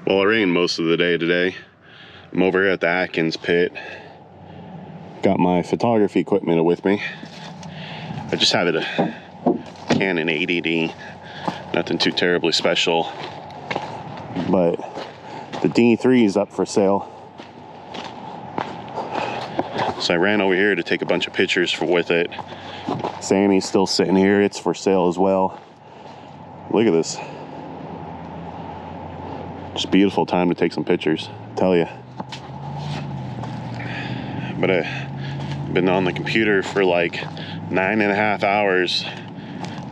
Well, it rained most of the day today. I'm over here at the Atkins pit. Got my photography equipment with me. I just have a Canon 80D. Nothing too terribly special. But the D3 is up for sale. So I ran over here to take a bunch of pictures with it. Sammy's still sitting here. It's for sale as well. Look at this. Just beautiful time to take some pictures, I tell you. But I've been on the computer for like 9.5 hours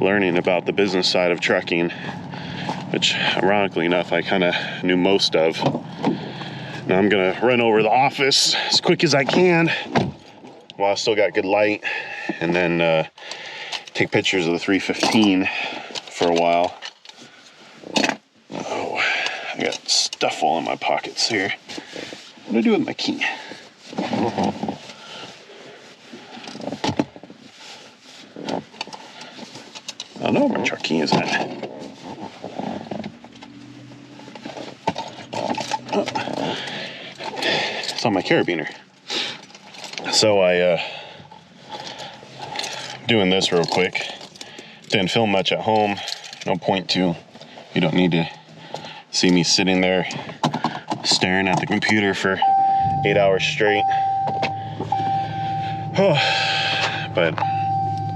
learning about the business side of trucking, which ironically enough I kind of knew most of. Now I'm gonna run over to the office as quick as I can while I still got good light, and then take pictures of the 315 for a while. Oh, I got stuff all in my pockets here. What do I do with my key? I don't know where my truck key is at. Oh. It's on my carabiner. So doing this real quick. Didn't film much at home. No point to. You don't need to see me sitting there staring at the computer for 8 hours straight. But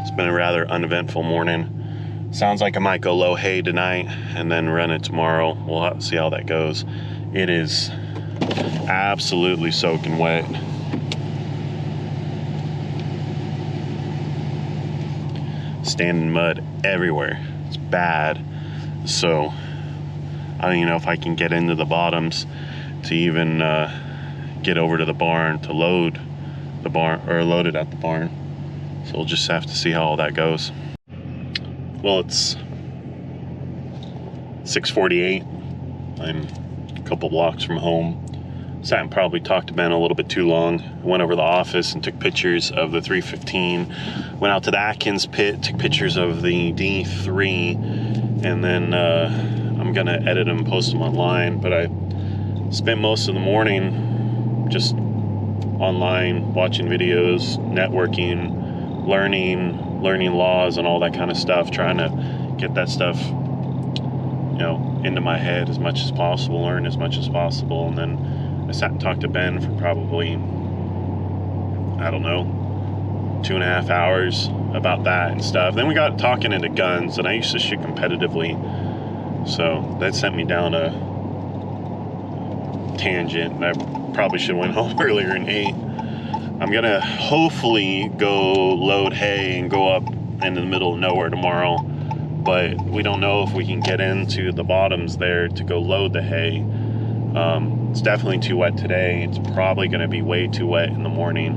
it's been a rather uneventful morning. Sounds like I might go low hay tonight and then run it tomorrow. We'll have to see how that goes. It is absolutely soaking wet. Standing mud everywhere. It's bad. So I don't even know if I can get into the bottoms to even get over to the barn to load the barn, or load it at the barn. So we'll just have to see how all that goes. Well, it's 6:48. I'm a couple blocks from home. Sat and probably talked to Ben a little bit too long. Went over to the office and took pictures of the 315. Went out to the Atkins pit, took pictures of the D3, and then I'm gonna edit them and post them online. But I spent most of the morning just online, watching videos, networking, learning laws and all that kind of stuff, trying to get that stuff, you know, into my head as much as possible, learn as much as possible. And then I sat and talked to Ben for probably, I don't know, 2.5 hours about that and stuff. Then we got talking into guns, and I used to shoot competitively, so that sent me down a tangent, and I probably should have went home earlier and ate. I'm gonna hopefully go load hay and go up into the middle of nowhere tomorrow, but we don't know if we can get into the bottoms there to go load the hay. It's definitely too wet today. It's probably gonna be way too wet in the morning,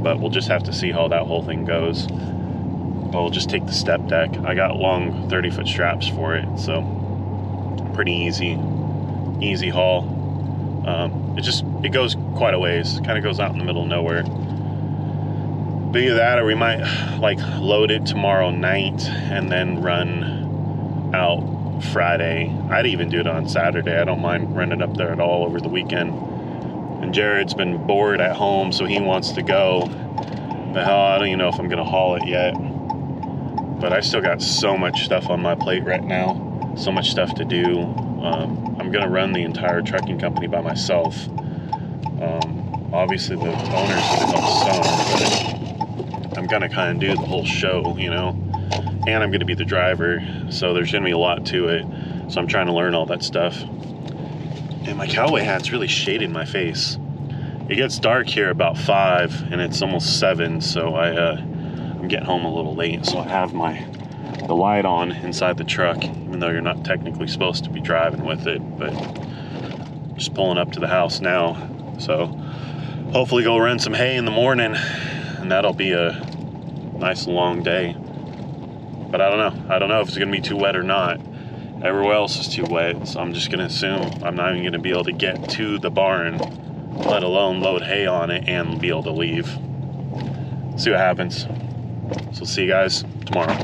but we'll just have to see how that whole thing goes. But we'll just take the step deck. I got long 30-foot straps for it, so pretty easy haul. It goes quite a ways. Kind of goes out in the middle of nowhere. But either that, or we might like load it tomorrow night and then run out Friday. I'd even do it on Saturday. I don't mind running up there at all over the weekend. And Jared's been bored at home, so he wants to go. But hell, I don't even know if I'm gonna haul it yet. But I still got so much stuff on my plate right now. So much stuff to do. I'm gonna run the entire trucking company by myself. Obviously the owner's gonna help some, but I'm gonna kind of do the whole show, you know. And I'm gonna be the driver, so there's gonna be a lot to it. So I'm trying to learn all that stuff. And my cowboy hat's really shading my face. It gets dark here about 5, and it's almost 7, so I'm getting home a little late. So I have the light on inside the truck, even though you're not technically supposed to be driving with it, but just pulling up to the house now. So hopefully go run some hay in the morning, and that'll be a nice long day. But I don't know if it's gonna be too wet or not. Everywhere else is too wet, so I'm just gonna assume I'm not even gonna be able to get to the barn, let alone load hay on it and be able to leave. See what happens. So see you guys tomorrow.